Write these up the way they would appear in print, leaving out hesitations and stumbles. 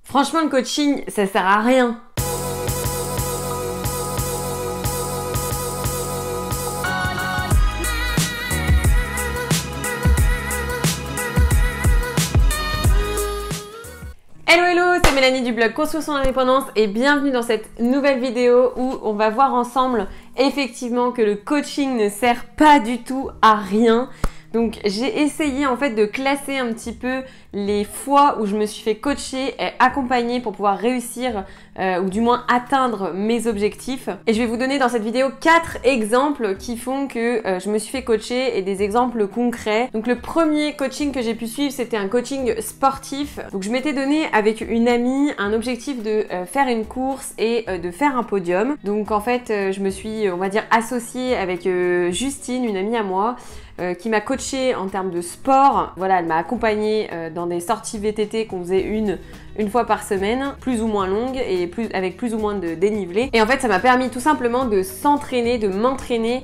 Franchement, le coaching, ça sert à rien. Hello hello, c'est Mélanie du blog Construction d'Indépendance et bienvenue dans cette nouvelle vidéo où on va voir ensemble effectivement que le coaching ne sert pas du tout à rien. Donc j'ai essayé en fait de classer un petit peu les fois où je me suis fait coacher et accompagner pour pouvoir réussir ou du moins atteindre mes objectifs. Et je vais vous donner dans cette vidéo 4 exemples qui font que je me suis fait coacher et des exemples concrets. Donc le premier coaching que j'ai pu suivre, c'était un coaching sportif. Donc je m'étais donné avec une amie un objectif de faire une course et de faire un podium. Donc en fait je me suis on va dire associée avec Justine, une amie à moi, qui m'a coachée en termes de sport. Voilà, elle m'a accompagnée dans des sorties VTT qu'on faisait une fois par semaine, plus ou moins longue et avec plus ou moins de dénivelé. Et en fait, ça m'a permis tout simplement de s'entraîner, de m'entraîner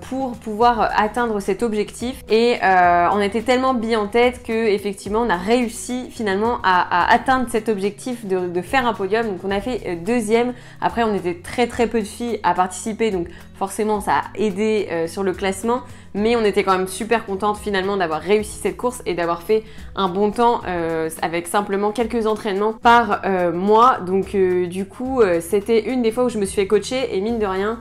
pour pouvoir atteindre cet objectif. Et on était tellement bien en tête que effectivement, on a réussi finalement à atteindre cet objectif de faire un podium. Donc on a fait deuxième. Après, on était très peu de filles à participer, donc forcément, ça a aidé sur le classement. Mais on était quand même super contente finalement d'avoir réussi cette course et d'avoir fait un bon temps avec simplement quelques entraînements par mois. Donc du coup, c'était une des fois où je me suis fait coacher et mine de rien,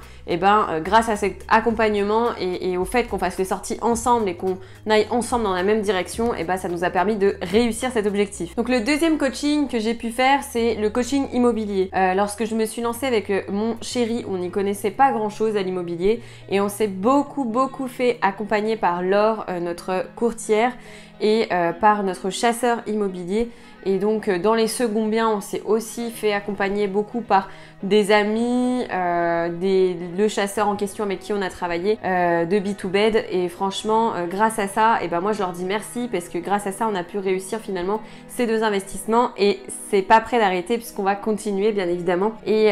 grâce à cet accompagnement et au fait qu'on fasse les sorties ensemble et qu'on aille ensemble dans la même direction, ça nous a permis de réussir cet objectif. Donc le deuxième coaching que j'ai pu faire, c'est le coaching immobilier. Lorsque je me suis lancée avec mon chéri, on n'y connaissait pas grand chose à l'immobilier et on s'est beaucoup fait accompagné par Laure, notre courtière, et par notre chasseur immobilier. Et donc dans les seconds biens, on s'est aussi fait accompagner beaucoup par des amis, le chasseur en question avec qui on a travaillé, de B2Bed. Et franchement, grâce à ça, moi je leur dis merci parce que grâce à ça, on a pu réussir finalement ces deux investissements et c'est pas prêt d'arrêter puisqu'on va continuer bien évidemment. Et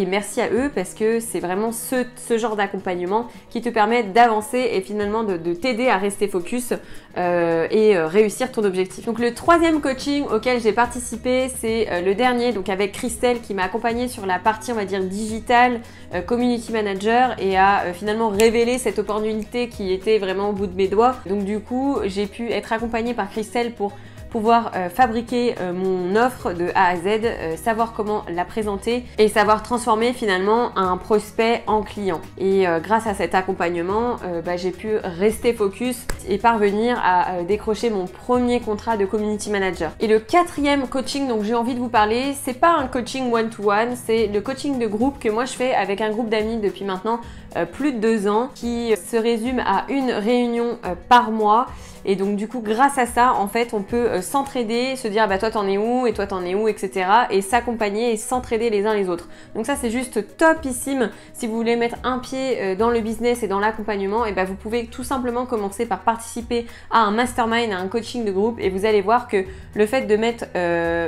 merci à eux parce que c'est vraiment ce genre d'accompagnement qui te permet d'avancer et finalement de t'aider à rester focus et réussir ton objectif. Donc le troisième coaching auquel j'ai participé, c'est le dernier, donc avec Christelle qui m'a accompagnée sur la partie on va dire digitale, community manager, et a finalement révélé cette opportunité qui était vraiment au bout de mes doigts. Donc du coup j'ai pu être accompagnée par Christelle pour pouvoir fabriquer mon offre de A à Z, savoir comment la présenter et savoir transformer finalement un prospect en client. Et grâce à cet accompagnement, j'ai pu rester focus et parvenir à décrocher mon premier contrat de community manager. Et le quatrième coaching dont j'ai envie de vous parler, c'est pas un coaching one-to-one, c'est le coaching de groupe que moi je fais avec un groupe d'amis depuis maintenant plus de 2 ans, qui se résume à une réunion par mois. Et donc du coup, grâce à ça, en fait, on peut s'entraider, se dire toi t'en es où et toi t'en es où, etc. et s'accompagner et s'entraider les uns les autres. Donc ça, c'est juste topissime. Si vous voulez mettre un pied dans le business et dans l'accompagnement, vous pouvez tout simplement commencer par participer à un mastermind, à un coaching de groupe, et vous allez voir que le fait de mettre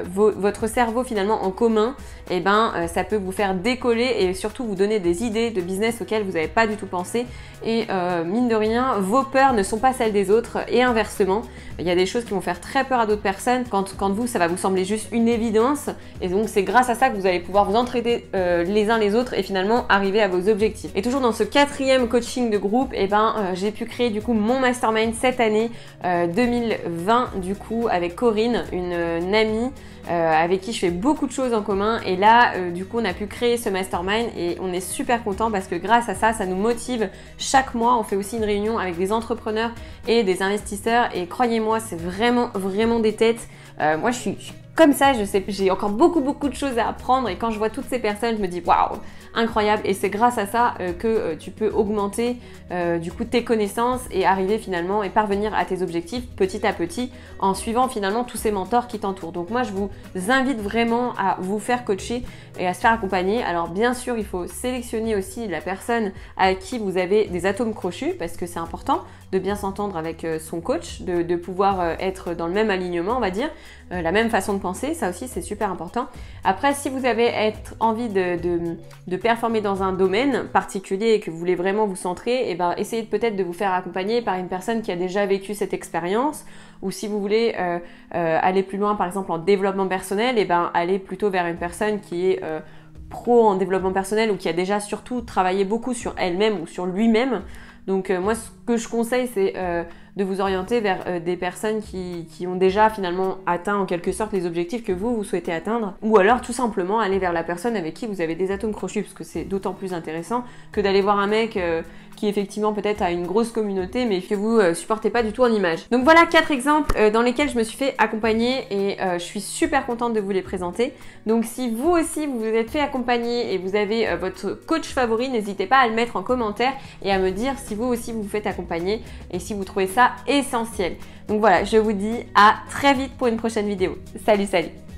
votre cerveau finalement en commun, ça peut vous faire décoller et surtout vous donner des idées de business auxquelles vous n'avez pas du tout pensé. Et mine de rien, vos peurs ne sont pas celles des autres et inversement. Il y a des choses qui vont faire très peur à d'autres personnes quand vous, ça va vous sembler juste une évidence. Et donc c'est grâce à ça que vous allez pouvoir vous entraider les uns les autres et finalement arriver à vos objectifs. Et toujours dans ce quatrième coaching de groupe, j'ai pu créer du coup mon mastermind cette année 2020 du coup avec Corinne, une amie avec qui je fais beaucoup de choses en commun. Et là du coup on a pu créer ce mastermind et on est super content parce que grâce à ça, ça nous motive. Chaque mois on fait aussi une réunion avec des entrepreneurs et des investisseurs et croyez-moi, c'est vraiment des têtes. Moi je suis comme ça, je sais, j'ai encore beaucoup de choses à apprendre et quand je vois toutes ces personnes, je me dis waouh, incroyable. Et c'est grâce à ça que tu peux augmenter du coup tes connaissances et arriver finalement et parvenir à tes objectifs petit à petit en suivant finalement tous ces mentors qui t'entourent. Donc moi je vous invite vraiment à vous faire coacher et à se faire accompagner. Alors bien sûr il faut sélectionner aussi la personne avec qui vous avez des atomes crochus parce que c'est important de bien s'entendre avec son coach, de pouvoir être dans le même alignement on va dire, la même façon de récompenser, ça aussi c'est super important. Après, si vous avez envie de performer dans un domaine particulier et que vous voulez vraiment vous centrer, et ben essayez peut-être de vous faire accompagner par une personne qui a déjà vécu cette expérience, ou si vous voulez aller plus loin par exemple en développement personnel, et ben allez plutôt vers une personne qui est pro en développement personnel ou qui a déjà surtout travaillé beaucoup sur elle-même ou sur lui-même. Donc moi ce que je conseille c'est de vous orienter vers des personnes qui ont déjà finalement atteint en quelque sorte les objectifs que vous souhaitez atteindre, ou alors tout simplement aller vers la personne avec qui vous avez des atomes crochus, parce que c'est d'autant plus intéressant que d'aller voir un mec qui effectivement peut-être a une grosse communauté mais que vous supportez pas du tout en image. Donc voilà 4 exemples dans lesquels je me suis fait accompagner et je suis super contente de vous les présenter. Donc si vous aussi vous vous êtes fait accompagner et vous avez votre coach favori, n'hésitez pas à le mettre en commentaire et à me dire si vous aussi vous vous faites accompagner et si vous trouvez ça essentiel. Donc voilà, je vous dis à très vite pour une prochaine vidéo. Salut, salut!